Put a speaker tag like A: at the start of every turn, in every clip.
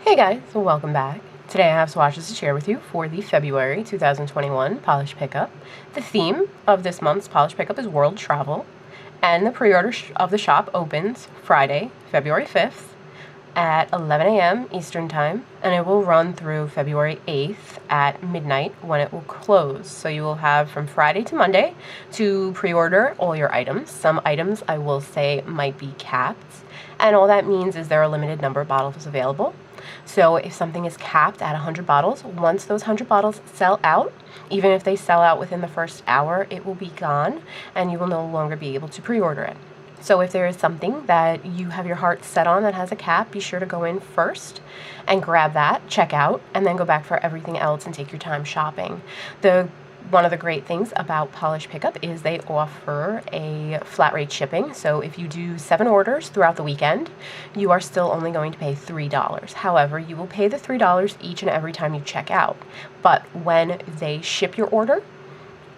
A: Hey guys, welcome back. Today I have swatches to share with you for the February 2021 polish pickup. The theme of this month's polish pickup is world travel, and the pre-order of the shop opens Friday, February 5th at 11 a.m. Eastern Time, and it will run through February 8th at midnight when it will close. So you will have from Friday to Monday to pre-order all your items. Some items I will say might be capped, and all that means is there are a limited number of bottles available. So if something is capped at 100 bottles, once those 100 bottles sell out, even if they sell out within the first hour, it will be gone and you will no longer be able to pre-order it. So if there is something that you have your heart set on that has a cap, be sure to go in first and grab that, check out, and then go back for everything else and take your time shopping. One of the great things about Polish Pickup is they offer a flat rate shipping. So if you do 7 orders throughout the weekend, you are still only going to pay $3. However, you will pay the $3 each and every time you check out. But when they ship your order,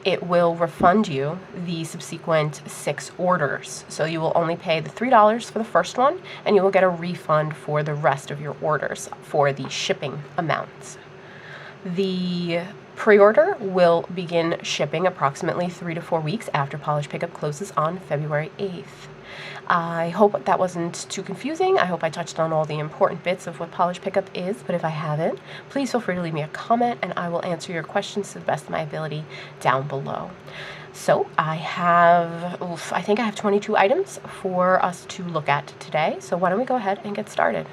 A: it will refund you the subsequent 6 orders. So you will only pay the $3 for the first one, and you will get a refund for the rest of your orders for the shipping amounts. The pre-order will begin shipping approximately 3 to 4 weeks after Polish Pickup closes on February 8th. I hope that wasn't too confusing. I hope I touched on all the important bits of what Polish Pickup is, but if I haven't, please feel free to leave me a comment and I will answer your questions to the best of my ability down below. So I think I have 22 items for us to look at today, so why don't we go ahead and get started.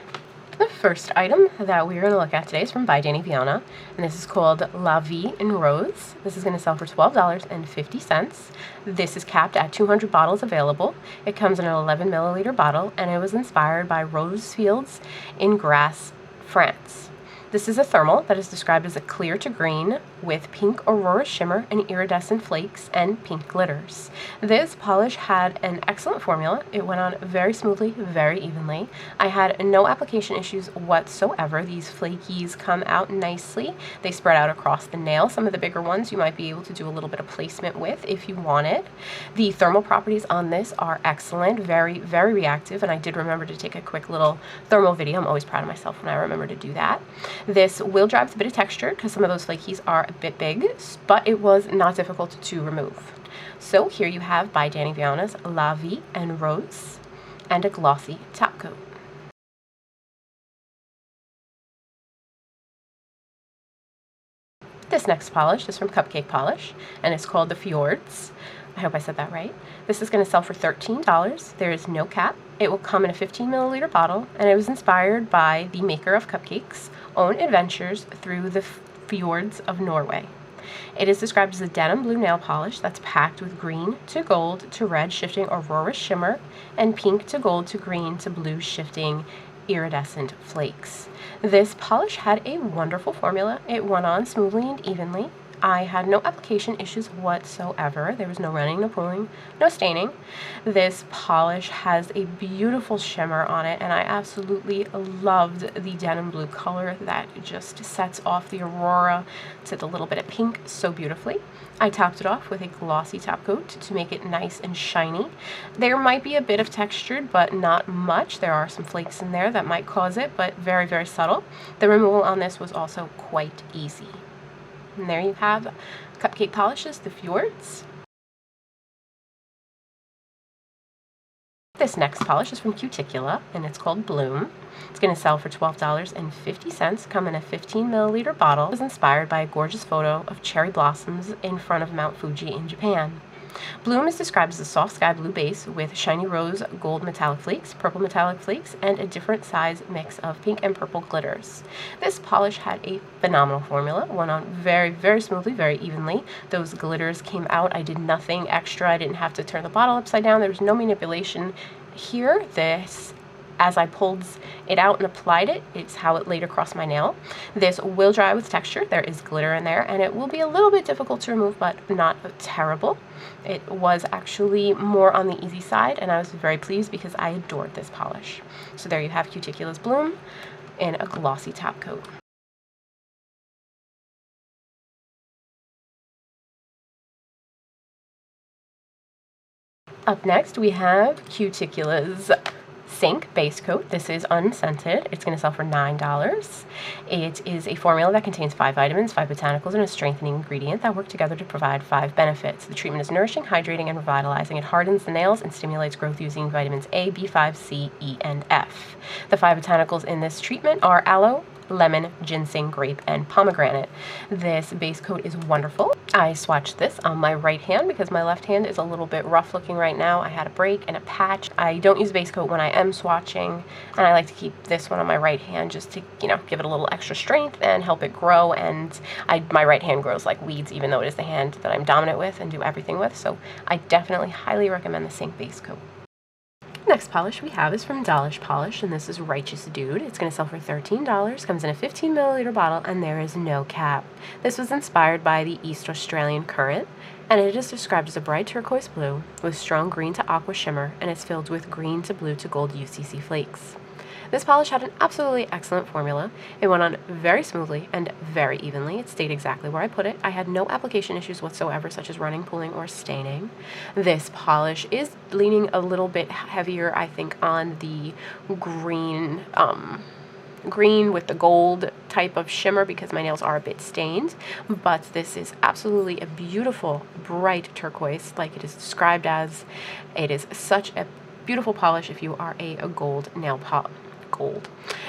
A: The first item that we're going to look at today is from By Dany Vianna, and this is called Vie Rose. This is going to sell for $12.50. This is capped at 200 bottles available. It comes in an 11 milliliter bottle, and it was inspired by rose fields in Grasse, France. This is a thermal that is described as a clear to green with pink aurora shimmer and iridescent flakes and pink glitters. This polish had an excellent formula. It went on very smoothly, very evenly. I had no application issues whatsoever. These flakies come out nicely. They spread out across the nail. Some of the bigger ones you might be able to do a little bit of placement with if you wanted. The thermal properties on this are excellent, very, very reactive, and I did remember to take a quick little thermal video. I'm always proud of myself when I remember to do that. This will dry with a bit of texture because some of those flakies are a bit big, but it was not difficult to remove. So here you have By Dany Vianna's Vie Rose and a glossy top coat. This next polish is from Cupcake Polish, and it's called the Fjords. I hope I said that right. This is going to sell for $13. There is no cap. It will come in a 15 milliliter bottle, and it was inspired by the maker of cupcakes' own adventures through the fjords of Norway. It is described as a denim blue nail polish that's packed with green to gold to red shifting aurora shimmer and pink to gold to green to blue shifting iridescent flakes. This polish had a wonderful formula. It went on smoothly and evenly. I had no application issues whatsoever. There was no running, no pulling, no staining. This polish has a beautiful shimmer on it, and I absolutely loved the denim blue color that just sets off the aurora to the little bit of pink so beautifully. I topped it off with a glossy top coat to make it nice and shiny. There might be a bit of textured, but not much. There are some flakes in there that might cause it, but very, very subtle. The removal on this was also quite easy. And there you have Cupcake Polishes, the Fjords. This next polish is from Cuticula, and it's called Bloom. It's going to sell for $12.50, come in a 15 milliliter bottle. It was inspired by a gorgeous photo of cherry blossoms in front of Mount Fuji in Japan. Bloom is described as a soft sky blue base with shiny rose gold metallic flakes, purple metallic flakes, and a different size mix of pink and purple glitters. This polish had a phenomenal formula, went on very, very smoothly, very evenly. Those glitters came out. I did nothing extra. I didn't have to turn the bottle upside down. There was no manipulation here. As I pulled it out and applied it, it's how it laid across my nail. This will dry with texture. There is glitter in there, and it will be a little bit difficult to remove, but not terrible. It was actually more on the easy side, and I was very pleased because I adored this polish. So there you have Cuticula's Bloom in a glossy top coat. Up next, we have Cuticula's Cinque base coat. This is unscented. It's going to sell for $9. It is a formula that contains 5 vitamins, 5 botanicals, and a strengthening ingredient that work together to provide 5 benefits. The treatment is nourishing, hydrating, and revitalizing. It hardens the nails and stimulates growth using vitamins A, B5, C, E, and F. The 5 botanicals in this treatment are aloe, lemon, ginseng, grape, and pomegranate. This base coat is wonderful. I swatched this on my right hand because my left hand is a little bit rough looking right now. I had a break and a patch. I don't use base coat when I am swatching, and I like to keep this one on my right hand just to, you know, give it a little extra strength and help it grow. And my right hand grows like weeds, even though it is the hand that I'm dominant with and do everything with. So I definitely highly recommend the Cinque base coat. Next polish we have is from Dollish Polish, and this is Righteous Dude. It's going to sell for $13, comes in a 15 milliliter bottle, and there is no cap. This was inspired by the East Australian current, and it is described as a bright turquoise blue with strong green to aqua shimmer, and it's filled with green to blue to gold UCC flakes. This polish had an absolutely excellent formula. It went on very smoothly and very evenly. It stayed exactly where I put it. I had no application issues whatsoever, such as running, pooling, or staining. This polish is leaning a little bit heavier, I think, on the green with the gold type of shimmer because my nails are a bit stained, but this is absolutely a beautiful, bright turquoise, like it is described as. It is such a beautiful polish if you are a gold nail polish.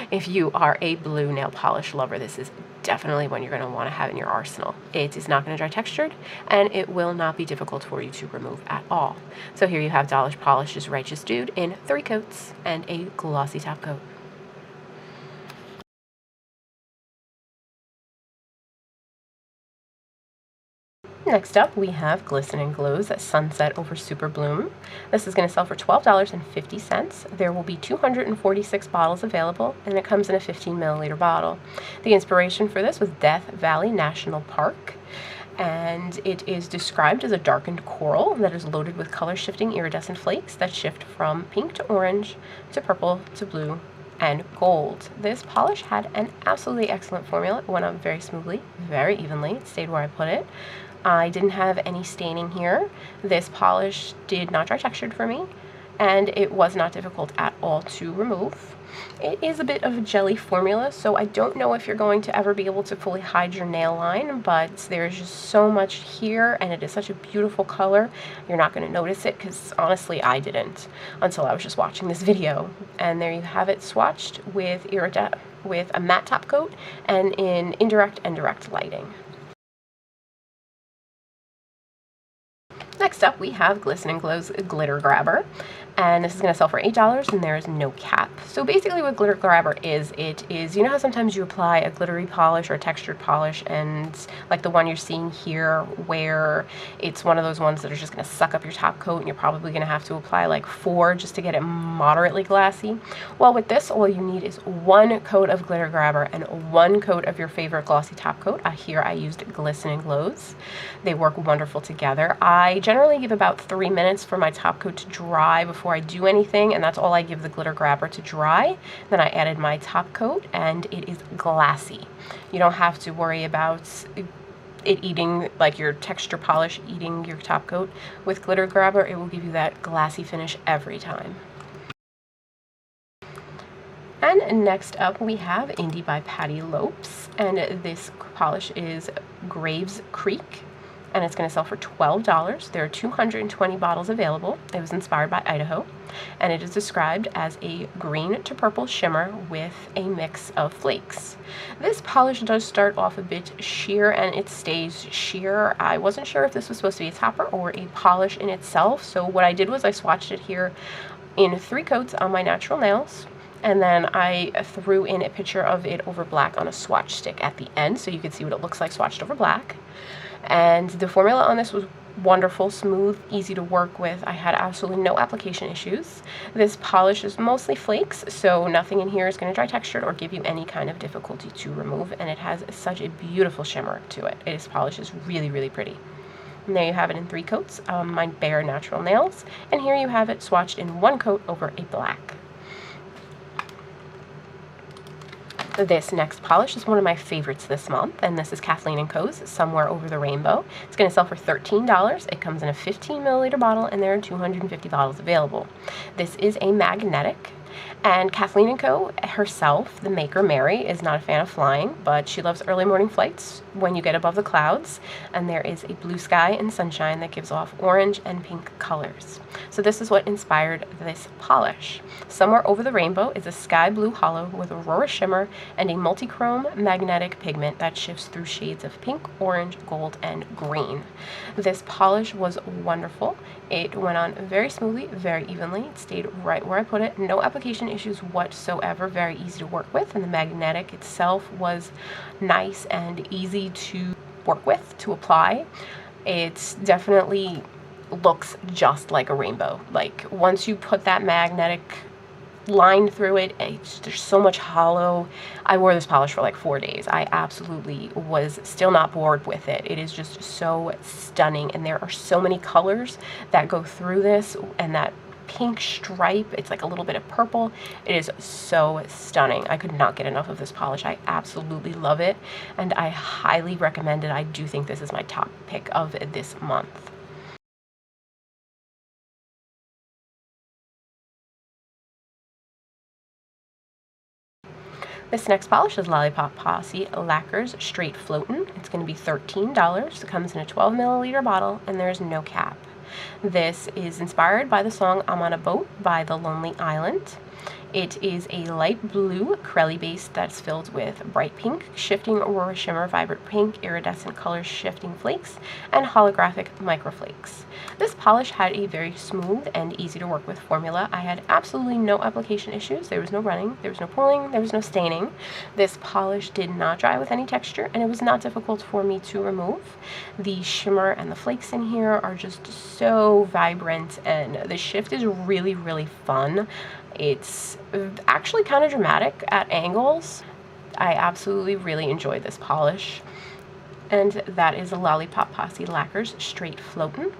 A: If you are a blue nail polish lover, this is definitely one you're going to want to have in your arsenal. It is not going to dry textured, and it will not be difficult for you to remove at all. So here you have Dollish Polish's Righteous Dude in 3 coats and a glossy top coat. Next up, we have Glisten and Glow's Sunset over Super Bloom. This is going to sell for $12.50. There will be 246 bottles available, and it comes in a 15 milliliter bottle. The inspiration for this was Death Valley National Park, and it is described as a darkened coral that is loaded with color-shifting iridescent flakes that shift from pink to orange to purple to blue and gold. This polish had an absolutely excellent formula. It went on very smoothly, very evenly. It stayed where I put it. I didn't have any staining here. This polish did not dry textured for me, and it was not difficult at all to remove. It is a bit of a jelly formula, so I don't know if you're going to ever be able to fully hide your nail line, but there's just so much here, and it is such a beautiful color. You're not going to notice it, because honestly I didn't until I was just watching this video. And there you have it, swatched with a matte top coat and in indirect and direct lighting. Next up, we have Glisten and Glow's Glitter Grabber, and this is going to sell for $8, and there is no cap. So basically what Glitter Grabber is, you know how sometimes you apply a glittery polish or a textured polish, and like the one you're seeing here, where it's one of those ones that are just going to suck up your top coat, and you're probably going to have to apply like 4 just to get it moderately glassy. Well, with this, all you need is 1 coat of Glitter Grabber and 1 coat of your favorite glossy top coat. Here I used Glisten and Glow's. They work wonderful together. I generally give about 3 minutes for my top coat to dry before I do anything, and that's all I give the Glitter Grabber to dry. Then I added my top coat, and it is glassy. You don't have to worry about it eating, like your texture polish eating your top coat. With Glitter Grabber, it will give you that glassy finish every time. And next up we have Indie by Patty Lopes, and this polish is Graves Creek, and it's going to sell for $12. There are 220 bottles available. It was inspired by Idaho, and it is described as a green to purple shimmer with a mix of flakes. This polish does start off a bit sheer, and it stays sheer. I wasn't sure if this was supposed to be a topper or a polish in itself, so what I did was I swatched it here in 3 coats on my natural nails, and then I threw in a picture of it over black on a swatch stick at the end, so you could see what it looks like swatched over black. And the formula on this was wonderful, smooth, easy to work with. I had absolutely no application issues. This polish is mostly flakes, so nothing in here is going to dry textured or give you any kind of difficulty to remove, and it has such a beautiful shimmer to it. This polish is really, really pretty. And there you have it in 3 coats on my bare natural nails, and here you have it swatched in 1 coat over a black. This next polish is one of my favorites this month, and this is Kathleen Co's Somewhere Over the Rainbow. It's going to sell for $13. It comes in a 15 milliliter bottle, and there are 250 bottles available. This is a magnetic, And Kathleen Co herself, the maker Mary, is not a fan of flying, but she loves early morning flights when you get above the clouds, and there is a blue sky and sunshine that gives off orange and pink colors. So this is what inspired this polish. Somewhere over the rainbow is a sky blue hollow with aurora shimmer and a multi-chrome magnetic pigment that shifts through shades of pink, orange, gold, and green. This polish was wonderful. It went on very smoothly, very evenly. It stayed right where I put it. No application issues whatsoever. Very easy to work with, and the magnetic itself was nice and easy to work with, to apply. It definitely looks just like a rainbow. Like, once you put that magnetic line through it, there's so much hollow. I wore this polish for like 4 days. I absolutely was still not bored with it. It is just so stunning, and there are so many colors that go through this, and that pink stripe, it's like a little bit of purple. It is so stunning. I could not get enough of this polish. I absolutely love it, and I highly recommend it. I do think this is my top pick of this month. This next polish is Lollipop Posse Lacquer's Straight Floatin'. It's going to be $13. It comes in a 12 milliliter bottle, and there's no cap. This is inspired by the song I'm on a Boat by The Lonely Island. It is a light blue Crelly base that's filled with bright pink, shifting aurora shimmer, vibrant pink, iridescent colors, shifting flakes, and holographic microflakes. This polish had a very smooth and easy to work with formula. I had absolutely no application issues. There was no running, there was no pulling, there was no staining. This polish did not dry with any texture, and it was not difficult for me to remove. The shimmer and the flakes in here are just so vibrant, and the shift is really, really fun. It's actually kind of dramatic at angles. I absolutely really enjoyed this polish. And that is a Lollipop Posse Lacquer's Straight Floatin'.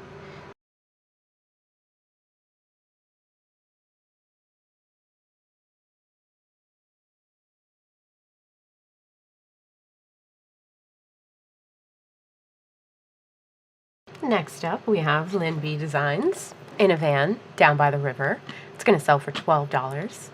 A: Next up, we have Lyn B Designs in a van down by the river. It's going to sell for $12.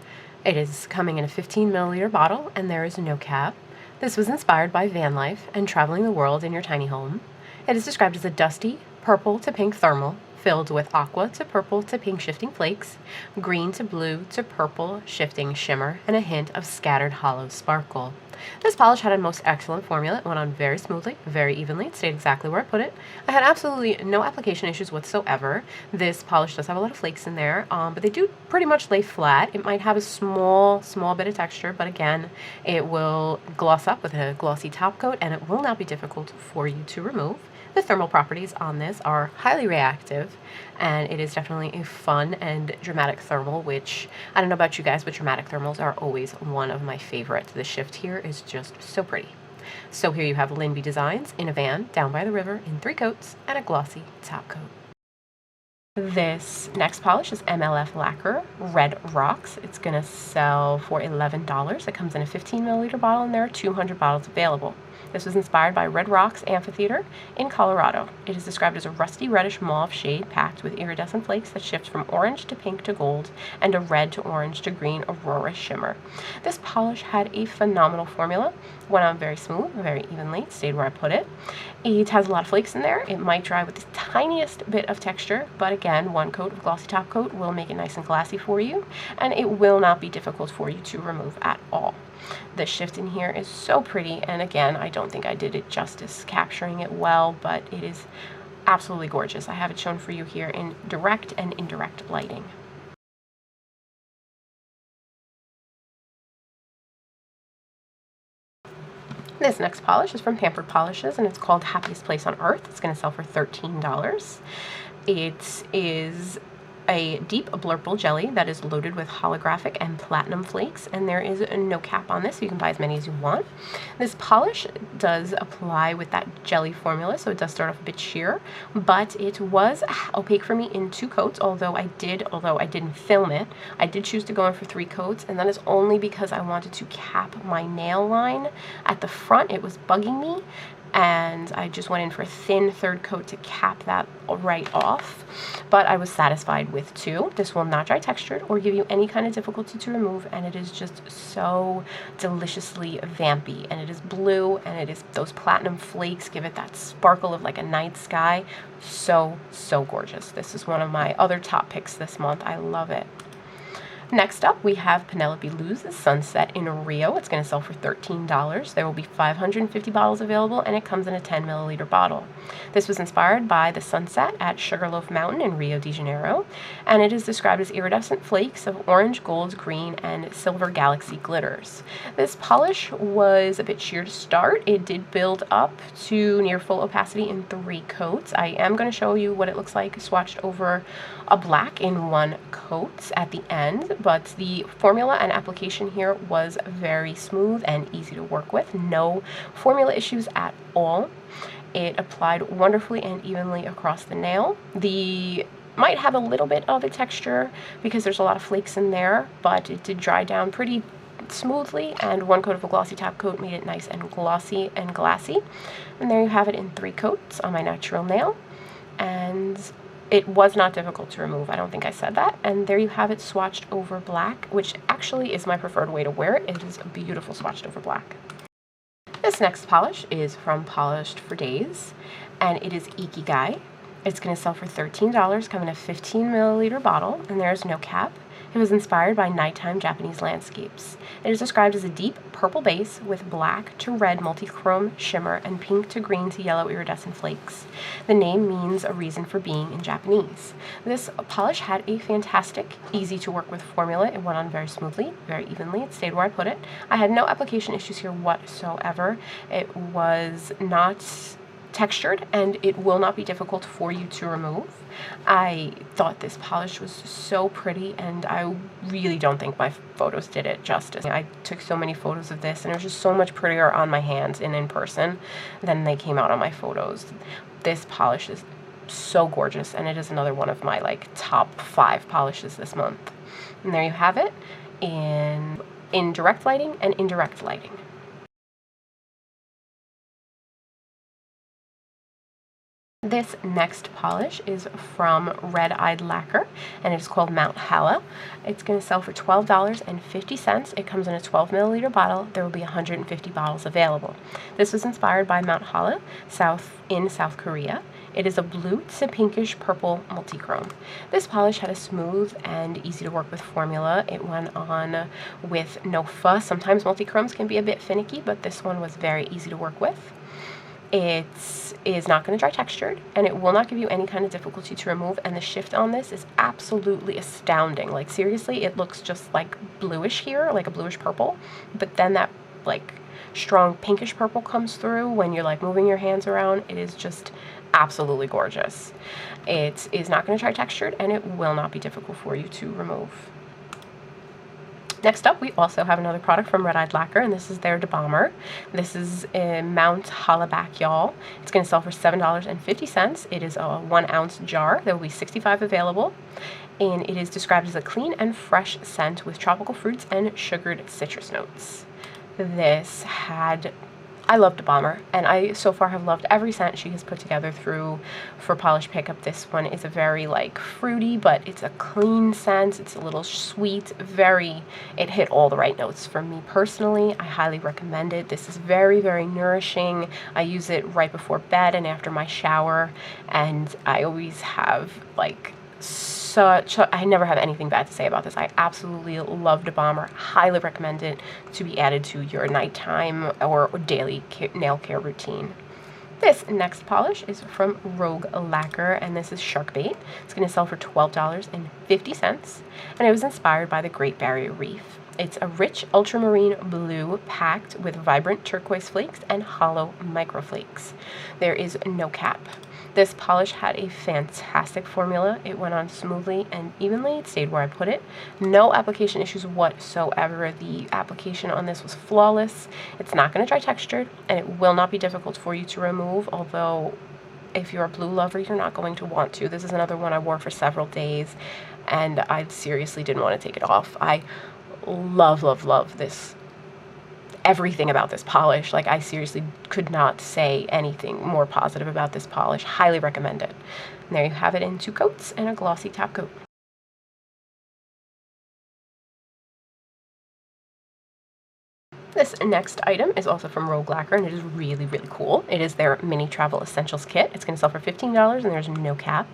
A: It is coming in a 15 milliliter bottle, and there is no cap. This was inspired by van life and traveling the world in your tiny home. It is described as a dusty purple to pink thermal filled with aqua to purple to pink shifting flakes, green to blue to purple shifting shimmer, and a hint of scattered hollow sparkle. This polish had a most excellent formula. It went on very smoothly, very evenly. It stayed exactly where I put it. I had absolutely no application issues whatsoever. This polish does have a lot of flakes in there, but they do pretty much lay flat. It might have a small bit of texture, but again, it will gloss up with a glossy top coat, and it will not be difficult for you to remove. The thermal properties on this are highly reactive, and it is definitely a fun and dramatic thermal, which I don't know about you guys, but dramatic thermals are always one of my favorites. The shift here is just so pretty. So here you have Lyn B Designs in a van down by the river in 3 coats and a glossy top coat. This next polish is MLF Lacquer Red Rocks. It's going to sell for $11. It comes in a 15 milliliter bottle, and there are 200 bottles available. This was inspired by Red Rocks Amphitheater in Colorado. It is described as a rusty reddish mauve shade packed with iridescent flakes that shift from orange to pink to gold and a red to orange to green aurora shimmer. This polish had a phenomenal formula. Went on very smooth, very evenly. It stayed where I put it. It has a lot of flakes in there. It might dry with the tiniest bit of texture, but again, 1 coat of glossy top coat will make it nice and glassy for you, and it will not be difficult for you to remove at all. The shift in here is so pretty, and again, I don't think I did it justice capturing it well, but it is absolutely gorgeous. I have it shown for you here in direct and indirect lighting. This next polish is from Pampered Polishes, and it's called Happiest Place on Earth. It's going to sell for $13. It is a deep blurple jelly that is loaded with holographic and platinum flakes, and there is no cap on this, so you can buy as many as you want. This polish does apply with that jelly formula, so it does start off a bit sheer, but it was opaque for me in 2 coats, although I didn't film it. I did choose to go in for 3 coats, and that is only because I wanted to cap my nail line at the front. It was bugging me, and I just went in for a thin third coat to cap that right off, but I was satisfied with 2. This will not dry textured or give you any kind of difficulty to remove, and it is just so deliciously vampy, and it is blue, and it is those platinum flakes give it that sparkle of like a night sky. So gorgeous. This is one of my other top picks this month. I love it. Next up, we have Penelope Luz's Sunset in Rio. It's going to sell for $13. There will be 550 bottles available, and it comes in a 10 milliliter bottle. This was inspired by the sunset at Sugarloaf Mountain in Rio de Janeiro, and it is described as iridescent flakes of orange, gold, green, and silver galaxy glitters. This polish was a bit sheer to start. It did build up to near full opacity in 3 coats. I am going to show you what it looks like swatched over a black in 1 coat at the end, but the formula and application here was very smooth and easy to work with. No formula issues at all. It applied wonderfully and evenly across the nail. Might have a little bit of a texture because there's a lot of flakes in there, but it did dry down pretty smoothly, and 1 coat of a glossy top coat made it nice and glossy and glassy. And there you have it in 3 coats on my natural nail, and it was not difficult to remove. I don't think I said that. And there you have it swatched over black, which actually is my preferred way to wear it. It is beautiful swatched over black. This next polish is from Polished for Days, and it is Ikigai. It's going to sell for $13, come in a 15 milliliter bottle, and there's no cap. It was inspired by nighttime Japanese landscapes. It is described as a deep purple base with black to red multi-chrome shimmer and pink to green to yellow iridescent flakes. The name means a reason for being in Japanese. This polish had a fantastic, easy to work with formula. It went on very smoothly, very evenly. It stayed where I put it. I had no application issues here whatsoever. It was not textured, and it will not be difficult for you to remove. I thought this polish was so pretty, and I really don't think my photos did it justice. I took so many photos of this, and it was just so much prettier on my hands and in person than they came out on my photos. This polish is so gorgeous, and it is another one of my like top 5 polishes this month. And there you have it in direct lighting and indirect lighting. This next polish is from RedEyed Lacquer, and it is called Mount Halla. It's going to sell for $12.50. It comes in a 12 milliliter bottle. There will be 150 bottles available. This was inspired by Mount Halla, in South Korea. It is a blue to pinkish purple multichrome. This polish had a smooth and easy to work with formula. It went on with no fuss. Sometimes multichromes can be a bit finicky, but this one was very easy to work with. It is not going to dry textured, and it will not give you any kind of difficulty to remove, and the shift on this is absolutely astounding. Like, seriously, it looks just like bluish here, like a bluish purple, but then that like strong pinkish purple comes through when you're like moving your hands around. It is just absolutely gorgeous. It is not going to dry textured, and it will not be difficult for you to remove. Next up, we also have another product from RedEyed Lacquer, and this is their Balmer. This is a Mount Halla Back Y'all. It's going to sell for $7.50. It is a 1 ounce jar. There will be 65 available, and it is described as a clean and fresh scent with tropical fruits and sugared citrus notes. I loved Balmer, and I so far have loved every scent she has put together for Polish Pickup. This one is a very like fruity, but it's a clean scent. It's a little sweet, it hit all the right notes for me personally. I highly recommend it. This is very, very nourishing. I use it right before bed and after my shower, and I always have like I never have anything bad to say about this. I absolutely love the Balmer. Highly recommend it to be added to your nighttime or daily nail care routine. This next polish is from Rogue Lacquer, and this is Sharkbait. It's going to sell for $12.50, and it was inspired by the Great Barrier Reef. It's a rich ultramarine blue packed with vibrant turquoise flakes and hollow microflakes. There is no cap. This polish had a fantastic formula. It went on smoothly and evenly. It stayed where I put it. No application issues whatsoever. The application on this was flawless. It's not going to dry textured, and it will not be difficult for you to remove, although if you're a blue lover, you're not going to want to. This is another one I wore for several days, and I seriously didn't want to take it off. I love, love, love this. everything about this polish. Like, I seriously could not say anything more positive about this polish. Highly recommend it. And there you have it in 2 coats and a glossy top coat. This next item is also from Rogue Lacquer, and it is really, really cool. It is their mini travel essentials kit. It's going to sell for $15, and there's no cap.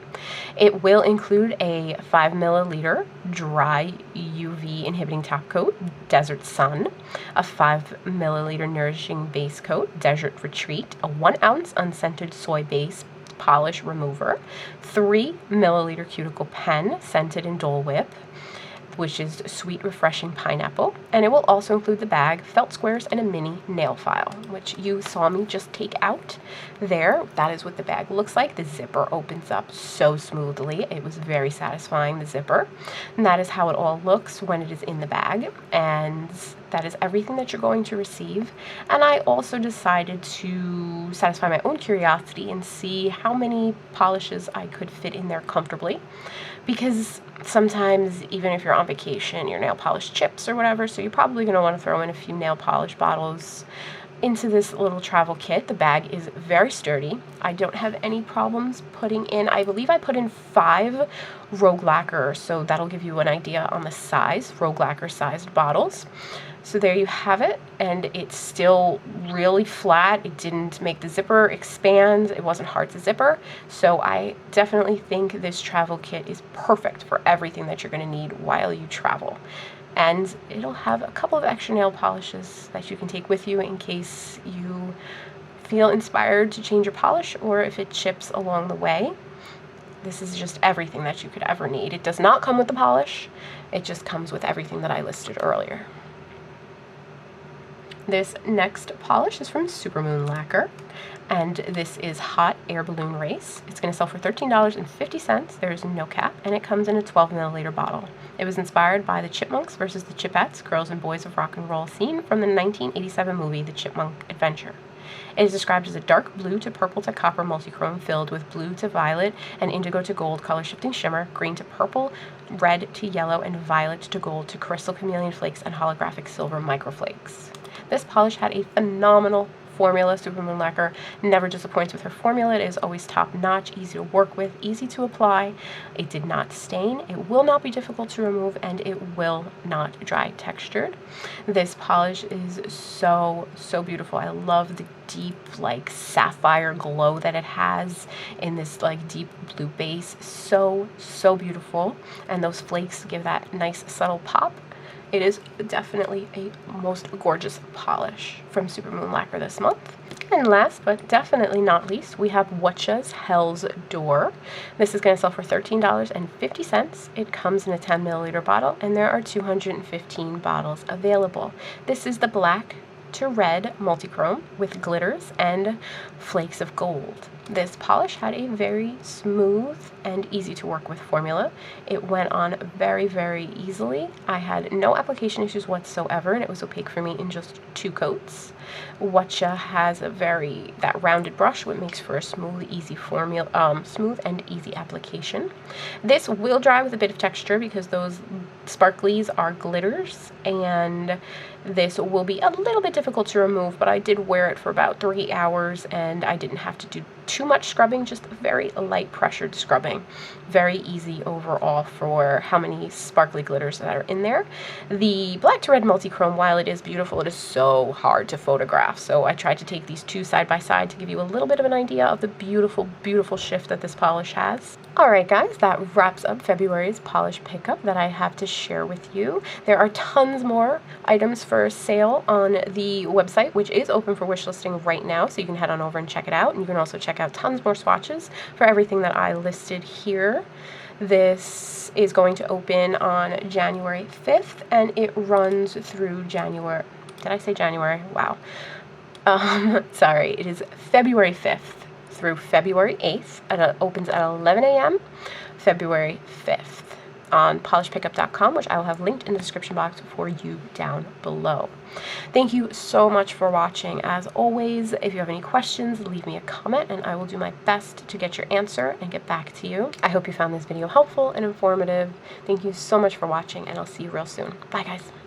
A: It will include a 5 milliliter dry UV inhibiting top coat, Desert Sun, a 5 milliliter nourishing base coat, Desert Retreat, a 1 ounce unscented soy base polish remover, 3 milliliter cuticle pen scented in Dole Whip, which is sweet, refreshing pineapple. And it will also include the bag, felt squares, and a mini nail file, which you saw me just take out there. That is what the bag looks like. The zipper opens up so smoothly. It was very satisfying, the zipper. And that is how it all looks when it is in the bag. And that is everything that you're going to receive. And I also decided to satisfy my own curiosity and see how many polishes I could fit in there comfortably. Because sometimes, even if you're on vacation, your nail polish chips or whatever, so you're probably going to want to throw in a few nail polish bottles into this little travel kit. The bag is very sturdy. I don't have any problems putting in, I believe I put in 5 Rogue Lacquer, so that'll give you an idea on the size, Rogue Lacquer sized bottles. So there you have it, and it's still really flat. It didn't make the zipper expand. It wasn't hard to zipper. So I definitely think this travel kit is perfect for everything that you're going to need while you travel. And it'll have a couple of extra nail polishes that you can take with you in case you feel inspired to change your polish or if it chips along the way. This is just everything that you could ever need. It does not come with the polish. It just comes with everything that I listed earlier. This next polish is from Supermoon Lacquer, and this is Hot Air Balloon Race. It's going to sell for $13.50. There is no cap, and it comes in a 12 milliliter bottle. It was inspired by the Chipmunks versus the Chipettes, girls and boys of rock and roll scene from the 1987 movie The Chipmunk Adventure. It is described as a dark blue to purple to copper multichrome filled with blue to violet and indigo to gold color shifting shimmer, green to purple, red to yellow, and violet to gold to crystal chameleon flakes and holographic silver microflakes. This polish had a phenomenal formula. Supermoon Lacquer never disappoints with her formula. It is always top-notch, easy to work with, easy to apply. It did not stain. It will not be difficult to remove, and it will not dry textured. This polish is so, so beautiful. I love the deep, like, sapphire glow that it has in this, like, deep blue base. So, so beautiful. And those flakes give that nice, subtle pop. It is definitely a most gorgeous polish from Supermoon Lacquer this month. And last but definitely not least, we have Watcha's Hell's Door. This is going to sell for $13.50. It comes in a 10 milliliter bottle, and there are 215 bottles available. This is the black to red multichrome with glitters and flakes of gold. This polish had a very smooth and easy to work with formula. It went on very, very easily. I had no application issues whatsoever, and it was opaque for me in just 2 coats. Watcha has that rounded brush, which makes for a smooth, easy smooth and easy application. This will dry with a bit of texture because those sparklies are glitters, and this will be a little bit difficult to remove, but I did wear it for about 3 hours, and I didn't have to do too much scrubbing, just very light pressured scrubbing. Very easy overall for how many sparkly glitters that are in there. The black to red multichrome, while it is beautiful, it is so hard to photograph. So I tried to take these 2 side by side to give you a little bit of an idea of the beautiful, beautiful shift that this polish has. Alright guys, that wraps up February's polish pickup that I have to share with you. There are tons more items for sale on the website, which is open for wish listing right now, so you can head on over and check it out. And you can also check out tons more swatches for everything that I listed here. This is going to open on January 5th, and it runs through January. Did I say January? Wow. Sorry, it is February 5th through February 8th, and it opens at 11 a.m. February 5th on polishpickup.com, which I will have linked in the description box for you down below. Thank you so much for watching. As always, if you have any questions, leave me a comment and I will do my best to get your answer and get back to you. I hope you found this video helpful and informative. Thank you so much for watching, and I'll see you real soon. Bye guys.